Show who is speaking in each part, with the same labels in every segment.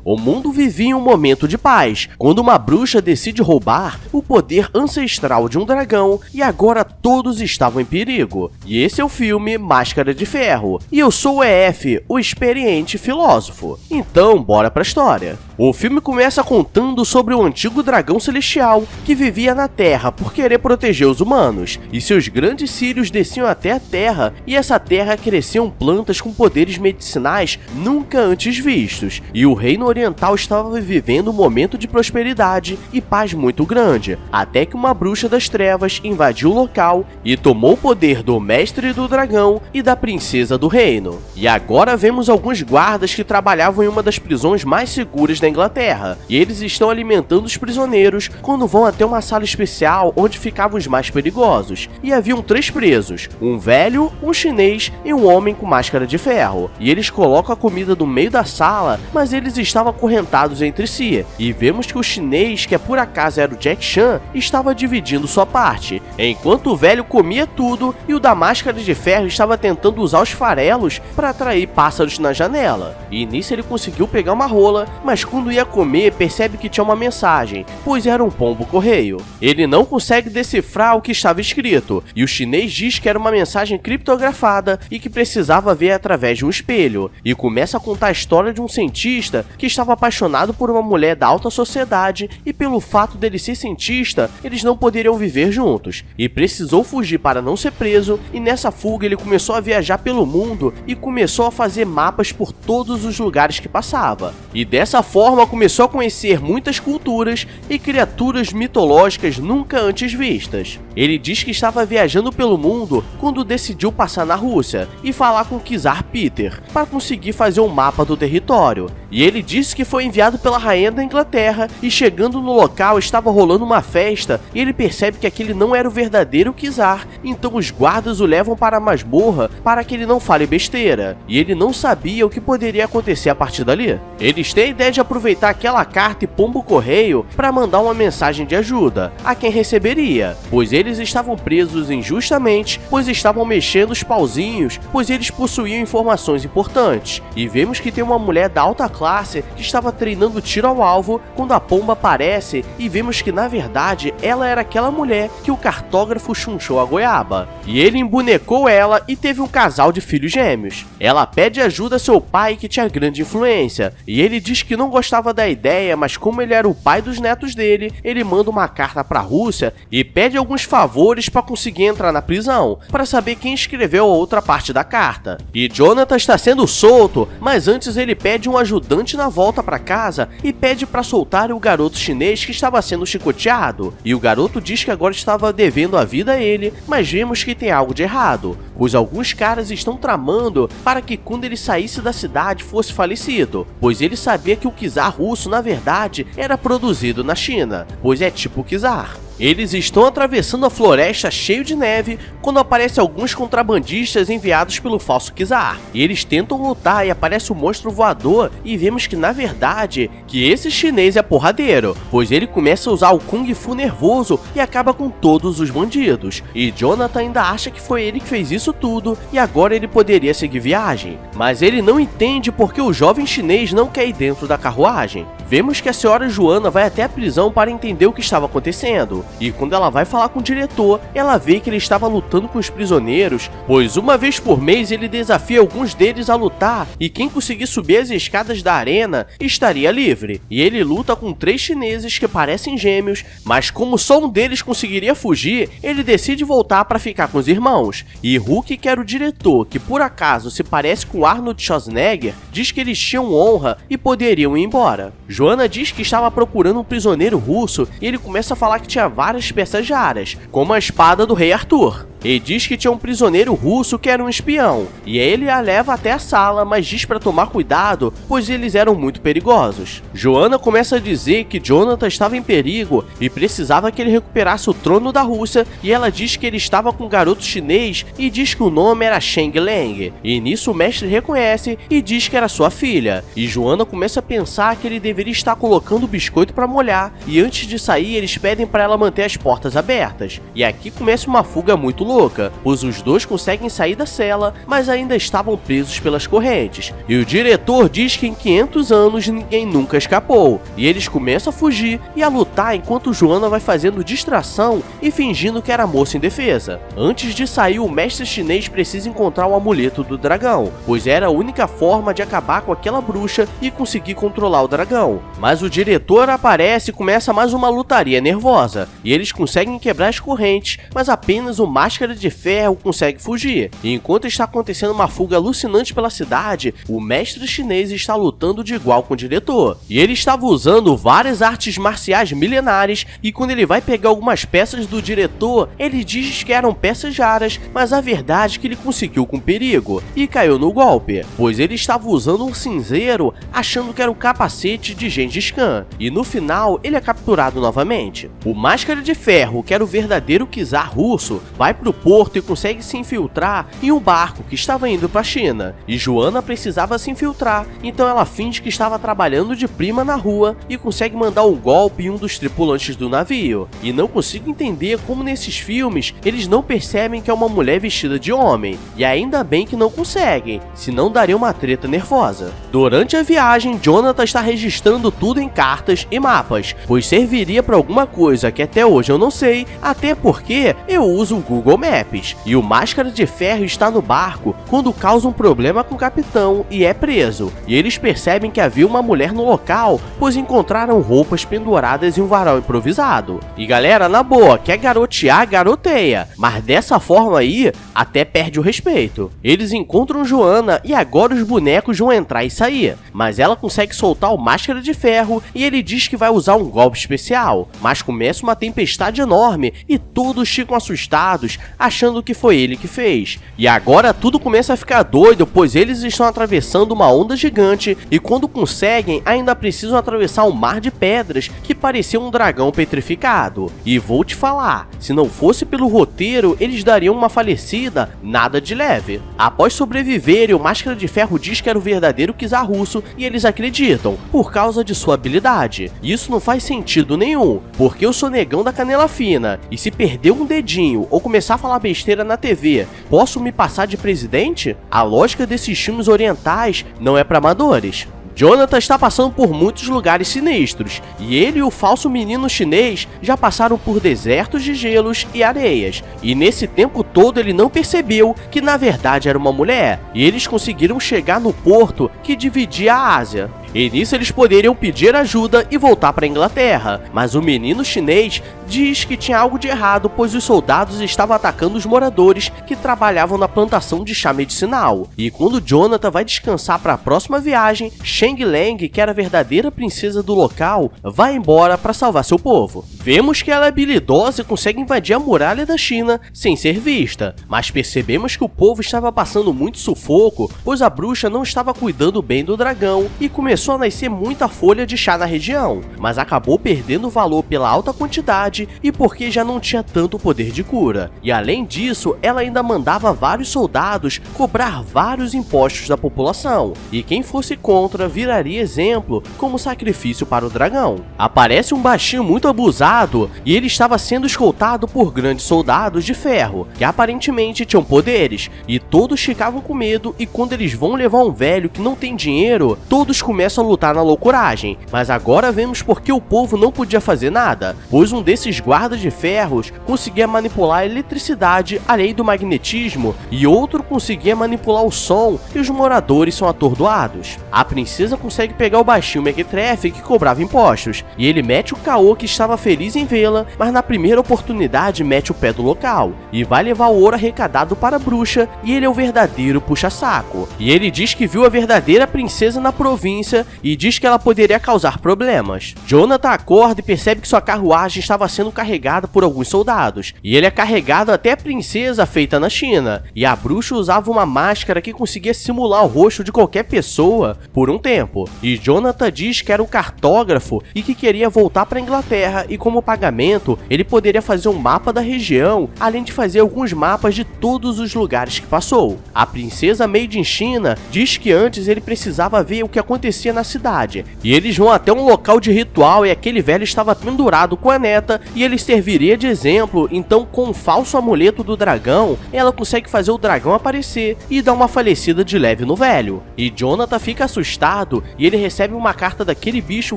Speaker 1: O mundo vivia um momento de paz, quando uma bruxa decide roubar o poder ancestral de um dragão e agora todos estavam em perigo. E esse é o filme Máscara de Ferro. E eu sou o EF, o experiente filósofo. Então, bora pra história. O filme começa contando sobre o antigo dragão celestial que vivia na Terra por querer proteger os humanos, e seus grandes cílios desciam até a Terra, e essa terra cresciam plantas com poderes medicinais nunca antes vistos, e o reino oriental estava vivendo um momento de prosperidade e paz muito grande, até que uma bruxa das trevas invadiu o local e tomou o poder do mestre do dragão e da princesa do reino. E agora vemos alguns guardas que trabalhavam em uma das prisões mais seguras da Inglaterra, e eles estão alimentando os prisioneiros quando vão até uma sala especial onde ficavam os mais perigosos, e haviam 3 presos, um velho, um chinês e um homem com máscara de ferro, e eles colocam a comida no meio da sala, mas eles estavam acorrentados entre si, e vemos que o chinês, que por acaso era o Jack Chan, estava dividindo sua parte, enquanto o velho comia tudo e o da máscara de ferro estava tentando usar os farelos para atrair pássaros na janela, e nisso ele conseguiu pegar uma rola, mas quando ia comer percebe que tinha uma mensagem, pois era um pombo correio. Ele não consegue decifrar o que estava escrito, e o chinês diz que era uma mensagem criptografada e que precisava ver através de um espelho, e começa a contar a história de um cientista que estava apaixonado por uma mulher da alta sociedade, e pelo fato dele ser cientista, eles não poderiam viver juntos, e precisou fugir para não ser preso, e nessa fuga ele começou a viajar pelo mundo e começou a fazer mapas por todos os lugares que passava, e dessa forma começou a conhecer muitas culturas e criaturas mitológicas nunca antes vistas. Ele diz que estava viajando pelo mundo quando decidiu passar na Rússia e falar com o Czar Peter para conseguir fazer um mapa do território. E ele disse que foi enviado pela rainha da Inglaterra e chegando no local estava rolando uma festa e ele percebe que aquele não era o verdadeiro Czar, então os guardas o levam para a masmorra para que ele não fale besteira, e ele não sabia o que poderia acontecer a partir dali. Eles têm a ideia de aproveitar aquela carta e pombo correio para mandar uma mensagem de ajuda a quem receberia, pois eles estavam presos injustamente, pois estavam mexendo os pauzinhos, pois eles possuíam informações importantes, e vemos que tem uma mulher da alta classe que estava treinando tiro ao alvo quando a pomba aparece, e vemos que na verdade ela era aquela mulher que o cartógrafo chunchou a goiaba, e ele embonecou ela e teve um casal de filhos gêmeos. Ela pede ajuda a seu pai que tinha grande influência, e ele diz que não gostava da ideia, mas como ele era o pai dos netos dele, ele manda uma carta para a Rússia e pede alguns favores para conseguir entrar na prisão, para saber quem escreveu a outra parte da carta. E Jonathan está sendo solto, mas antes ele pede um ajudante na volta para casa e pede para soltar o garoto chinês que estava sendo chicoteado, e o garoto diz que agora estava devendo a vida a ele, mas vemos que tem algo de errado, pois alguns caras estão tramando para que quando ele saísse da cidade fosse falecido, pois ele sabia que o czar russo na verdade era produzido na China, pois é tipo czar. Eles estão atravessando a floresta cheio de neve quando aparecem alguns contrabandistas enviados pelo falso czar. E eles tentam lutar e aparece um monstro voador e vemos que na verdade que esse chinês é porradeiro, pois ele começa a usar o Kung Fu nervoso e acaba com todos os bandidos. E Jonathan ainda acha que foi ele que fez isso tudo e agora ele poderia seguir viagem. Mas ele não entende porque o jovem chinês não quer ir dentro da carruagem. Vemos que a senhora Joana vai até a prisão para entender o que estava acontecendo. E quando ela vai falar com o diretor, ela vê que ele estava lutando com os prisioneiros, pois uma vez por mês ele desafia alguns deles a lutar e quem conseguir subir as escadas da arena estaria livre. E ele luta com 3 chineses que parecem gêmeos, mas como só um deles conseguiria fugir, ele decide voltar para ficar com os irmãos. E Hulk, que era o diretor, que por acaso se parece com Arnold Schwarzenegger, diz que eles tinham honra e poderiam ir embora. Joana diz que estava procurando um prisioneiro russo e ele começa a falar que tinha várias peças raras, como a espada do rei Arthur. E diz que tinha um prisioneiro russo que era um espião, e ele a leva até a sala, mas diz para tomar cuidado, pois eles eram muito perigosos. Joana começa a dizer que Jonathan estava em perigo e precisava que ele recuperasse o trono da Rússia, e ela diz que ele estava com um garoto chinês e diz que o nome era Sheng Leng, e nisso o mestre reconhece e diz que era sua filha, e Joana começa a pensar que ele deveria estar colocando o biscoito para molhar, e antes de sair eles pedem para ela manter as portas abertas, e aqui começa uma fuga muito louca, pois os dois conseguem sair da cela, mas ainda estavam presos pelas correntes. E o diretor diz que em 500 anos ninguém nunca escapou, e eles começam a fugir e a lutar enquanto Joanna vai fazendo distração e fingindo que era moça indefesa. Antes de sair, o mestre chinês precisa encontrar o amuleto do dragão, pois era a única forma de acabar com aquela bruxa e conseguir controlar o dragão. Mas o diretor aparece e começa mais uma lutaria nervosa, e eles conseguem quebrar as correntes, mas apenas o Máscara de Ferro consegue fugir. E enquanto está acontecendo uma fuga alucinante pela cidade, o mestre chinês está lutando de igual com o diretor. E ele estava usando várias artes marciais milenares, e quando ele vai pegar algumas peças do diretor, ele diz que eram peças raras, mas a verdade é que ele conseguiu com perigo, e caiu no golpe, pois ele estava usando um cinzeiro, achando que era o capacete de Gengis Khan, e no final ele é capturado novamente. O Máscara de Ferro, que era o verdadeiro czar russo, vai pro porto e consegue se infiltrar em um barco que estava indo para a China, e Joanna precisava se infiltrar, então ela finge que estava trabalhando de prima na rua e consegue mandar um golpe em um dos tripulantes do navio. E não consigo entender como nesses filmes eles não percebem que é uma mulher vestida de homem, e ainda bem que não conseguem, senão daria uma treta nervosa. Durante a viagem, Jonathan está registrando tudo em cartas e mapas, pois serviria para alguma coisa que até hoje eu não sei, até porque eu uso o Google Maps. E o Máscara de Ferro está no barco quando causa um problema com o capitão e é preso. E eles percebem que havia uma mulher no local, pois encontraram roupas penduradas em um varal improvisado. E galera, na boa, quer garotear, garoteia, mas dessa forma aí, até perde o respeito. Eles encontram Joanna e agora os bonecos vão entrar e sair, mas ela consegue soltar o Máscara de Ferro e ele diz que vai usar um golpe especial, mas começa uma tempestade enorme e todos ficam assustados, achando que foi ele que fez. E agora tudo começa a ficar doido, pois eles estão atravessando uma onda gigante e quando conseguem, ainda precisam atravessar um mar de pedras que parecia um dragão petrificado. E vou te falar, se não fosse pelo roteiro, eles dariam uma falecida nada de leve. Após sobreviverem, o Máscara de Ferro diz que era o verdadeiro czar russo e eles acreditam, por causa de sua habilidade. Isso não faz sentido nenhum, porque eu sou negão da canela fina, e se perder um dedinho ou começar a falar besteira na TV, posso me passar de presidente? A lógica desses filmes orientais não é para amadores. Jonathan está passando por muitos lugares sinistros, e ele e o falso menino chinês já passaram por desertos de gelos e areias, e nesse tempo todo ele não percebeu que na verdade era uma mulher, e eles conseguiram chegar no porto que dividia a Ásia. E nisso eles poderiam pedir ajuda e voltar para a Inglaterra, mas o menino chinês diz que tinha algo de errado, pois os soldados estavam atacando os moradores que trabalhavam na plantação de chá medicinal. E quando Jonathan vai descansar para a próxima viagem, Sheng Lang, que era a verdadeira princesa do local, vai embora para salvar seu povo. Vemos que ela é habilidosa e consegue invadir a muralha da China sem ser vista, mas percebemos que o povo estava passando muito sufoco, pois a bruxa não estava cuidando bem do dragão e começou a nascer muita folha de chá na região, mas acabou perdendo valor pela alta quantidade e porque já não tinha tanto poder de cura. E além disso, ela ainda mandava vários soldados cobrar vários impostos da população, e quem fosse contra viraria exemplo como sacrifício para o dragão. Aparece um baixinho muito abusado e ele estava sendo escoltado por grandes soldados de ferro, que aparentemente tinham poderes, e todos ficavam com medo, e quando eles vão levar um velho que não tem dinheiro, todos começam a lutar na loucuragem. Mas agora vemos porque o povo não podia fazer nada, pois um desses guardas de ferros conseguia manipular a eletricidade, a lei do magnetismo, e outro conseguia manipular o som, e os moradores são atordoados. A princesa consegue pegar o baixinho Mequetrefe que cobrava impostos, e ele mete o caô que estava feliz em vê-la, mas na primeira oportunidade mete o pé do local, e vai levar o ouro arrecadado para a bruxa, e ele é o verdadeiro puxa-saco. E ele diz que viu a verdadeira princesa na província, e diz que ela poderia causar problemas. Jonathan acorda e percebe que sua carruagem estava sendo carregada por alguns soldados, e ele é carregado até a princesa feita na China, e a bruxa usava uma máscara que conseguia simular o rosto de qualquer pessoa por um tempo, e Jonathan diz que era um cartógrafo e que queria voltar para a Inglaterra, e como pagamento ele poderia fazer um mapa da região, além de fazer alguns mapas de todos os lugares que passou. A princesa Made in China diz que antes ele precisava ver o que acontecia acontecia na cidade. E eles vão até um local de ritual e aquele velho estava pendurado com a neta e ele serviria de exemplo. Então, com o falso amuleto do dragão, ela consegue fazer o dragão aparecer e dar uma falecida de leve no velho. E Jonathan fica assustado e ele recebe uma carta daquele bicho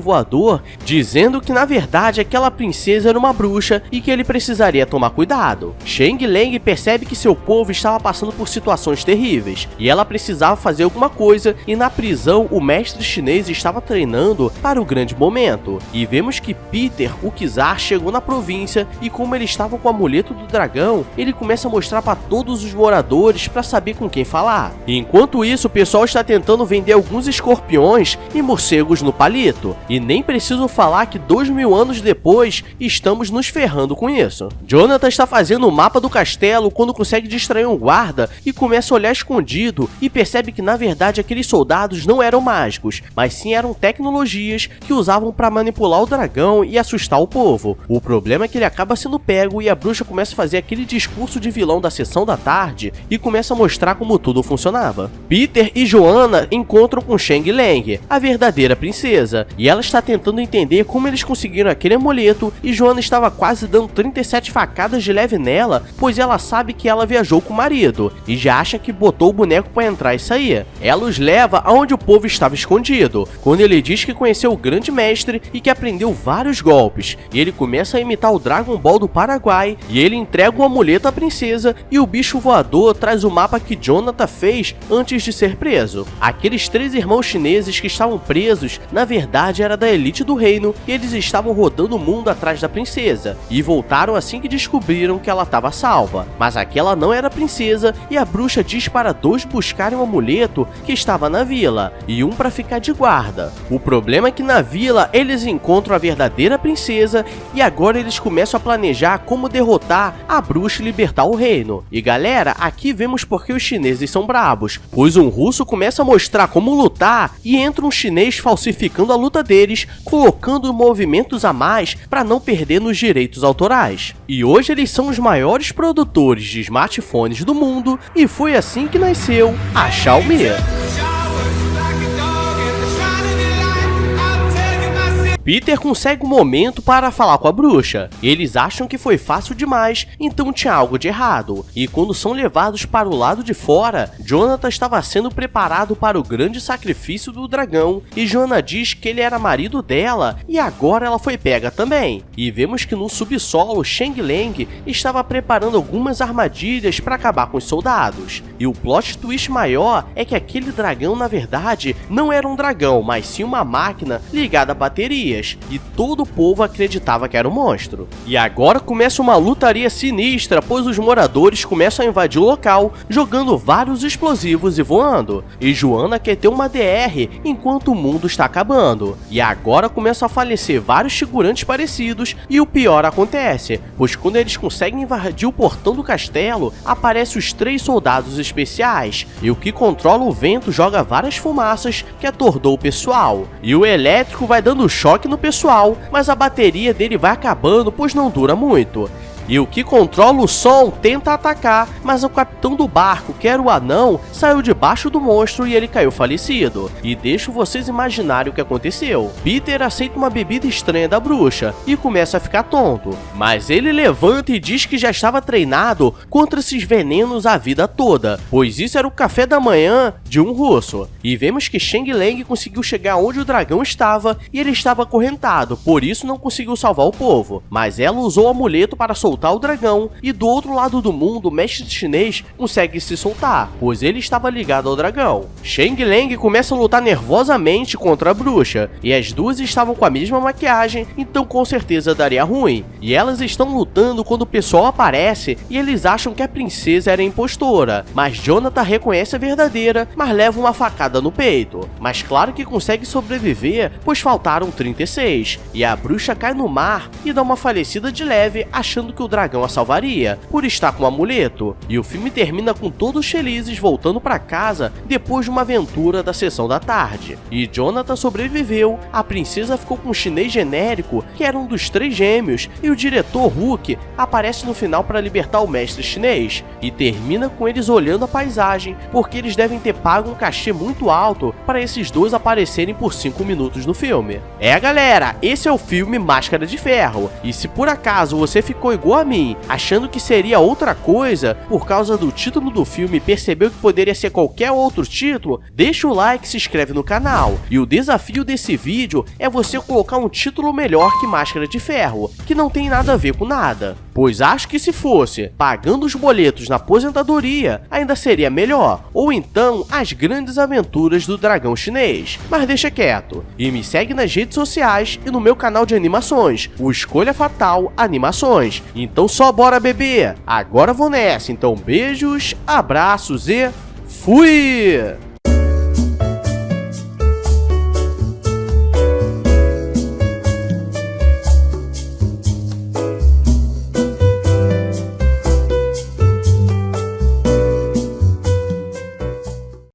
Speaker 1: voador dizendo que na verdade aquela princesa era uma bruxa e que ele precisaria tomar cuidado. Sheng Lang percebe que seu povo estava passando por situações terríveis e ela precisava fazer alguma coisa, e na prisão o mestre chinês estava treinando para o grande momento. E vemos que Peter, o Kizar, chegou na província e como ele estava com o amuleto do dragão, ele começa a mostrar para todos os moradores para saber com quem falar. E enquanto isso, o pessoal está tentando vender alguns escorpiões e morcegos no palito. E nem preciso falar que 2000 anos depois, estamos nos ferrando com isso. Jonathan está fazendo o mapa do castelo quando consegue distrair um guarda e começa a olhar escondido e percebe que na verdade aqueles soldados não eram mágicos, mas sim eram tecnologias que usavam para manipular o dragão e assustar o povo. O problema é que ele acaba sendo pego e a bruxa começa a fazer aquele discurso de vilão da sessão da tarde e começa a mostrar como tudo funcionava. Peter e Joanna encontram com Sheng Lang, a verdadeira princesa, e ela está tentando entender como eles conseguiram aquele amuleto, e Joanna estava quase dando 37 facadas de leve nela, pois ela sabe que ela viajou com o marido e já acha que botou o boneco para entrar e sair. Ela os leva aonde o povo estava escondido, quando ele diz que conheceu o grande mestre e que aprendeu vários golpes, e ele começa a imitar o Dragon Ball do Paraguai, e ele entrega o amuleto à princesa, e o bicho voador traz o mapa que Jonathan fez antes de ser preso. Aqueles 3 irmãos chineses que estavam presos, na verdade era da elite do reino, e eles estavam rodando o mundo atrás da princesa, e voltaram assim que descobriram que ela estava salva. Mas aquela não era a princesa, e a bruxa diz para 2 buscarem um amuleto que estava na vila, e um para ficar de guarda. O problema é que na vila eles encontram a verdadeira princesa, e agora eles começam a planejar como derrotar a bruxa e libertar o reino. E galera, aqui vemos porque os chineses são brabos, pois um russo começa a mostrar como lutar e entra um chinês falsificando a luta deles, colocando movimentos a mais para não perder nos direitos autorais. E hoje eles são os maiores produtores de smartphones do mundo, e foi assim que nasceu a Xiaomi. Peter consegue um momento para falar com a bruxa. Eles acham que foi fácil demais, então tinha algo de errado. E quando são levados para o lado de fora, Jonathan estava sendo preparado para o grande sacrifício do dragão, e Joanna diz que ele era marido dela e agora ela foi pega também. E vemos que no subsolo, Sheng Lang estava preparando algumas armadilhas para acabar com os soldados. E o plot twist maior é que aquele dragão na verdade não era um dragão, mas sim uma máquina ligada a bateria. E todo o povo acreditava que era um monstro. E agora começa uma lutaria sinistra, pois os moradores começam a invadir o local, jogando vários explosivos e voando. E Joanna quer ter uma DR enquanto o mundo está acabando. E agora começam a falecer vários figurantes parecidos, e o pior acontece, pois quando eles conseguem invadir o portão do castelo, aparecem os 3 soldados especiais, e o que controla o vento joga várias fumaças que atordou o pessoal. E o elétrico vai dando choque no pessoal, mas a bateria dele vai acabando, pois não dura muito. E o que controla o som tenta atacar, mas o capitão do barco, que era o anão, saiu debaixo do monstro e ele caiu falecido. E deixo vocês imaginarem o que aconteceu. Peter aceita uma bebida estranha da bruxa e começa a ficar tonto, mas ele levanta e diz que já estava treinado contra esses venenos a vida toda, pois isso era o café da manhã de um russo. E vemos que Sheng Lang conseguiu chegar onde o dragão estava e ele estava acorrentado, por isso não conseguiu salvar o povo, mas ela usou o amuleto para soltar o dragão, e do outro lado do mundo o mestre chinês consegue se soltar, pois ele estava ligado ao dragão. Sheng Lang começa a lutar nervosamente contra a bruxa, e as duas estavam com a mesma maquiagem, então com certeza daria ruim. E elas estão lutando quando o pessoal aparece e eles acham que a princesa era impostora, mas Jonathan reconhece a verdadeira, mas leva uma facada no peito. Mas claro que consegue sobreviver, pois faltaram 36, e a bruxa cai no mar e dá uma falecida de leve, achando que que o dragão a salvaria, por estar com o amuleto, e o filme termina com todos felizes voltando para casa depois de uma aventura da sessão da tarde. E Jonathan sobreviveu, a princesa ficou com um chinês genérico, que era um dos 3 gêmeos, e o diretor Hulk aparece no final para libertar o mestre chinês, e termina com eles olhando a paisagem, porque eles devem ter pago um cachê muito alto para esses dois aparecerem por 5 minutos no filme. Galera, esse é o filme Máscara de Ferro, e se por acaso você ficou igual a mim, achando que seria outra coisa, por causa do título do filme e percebeu que poderia ser qualquer outro título, deixa o like e se inscreve no canal. E o desafio desse vídeo é você colocar um título melhor que Máscara de Ferro, que não tem nada a ver com nada. Pois acho que se fosse pagando os boletos na aposentadoria, ainda seria melhor. Ou então, As Grandes Aventuras do Dragão Chinês. Mas deixa quieto. E me segue nas redes sociais e no meu canal de animações, o Escolha Fatal Animações. Então só bora beber. Agora vou nessa. Então beijos, abraços e fui!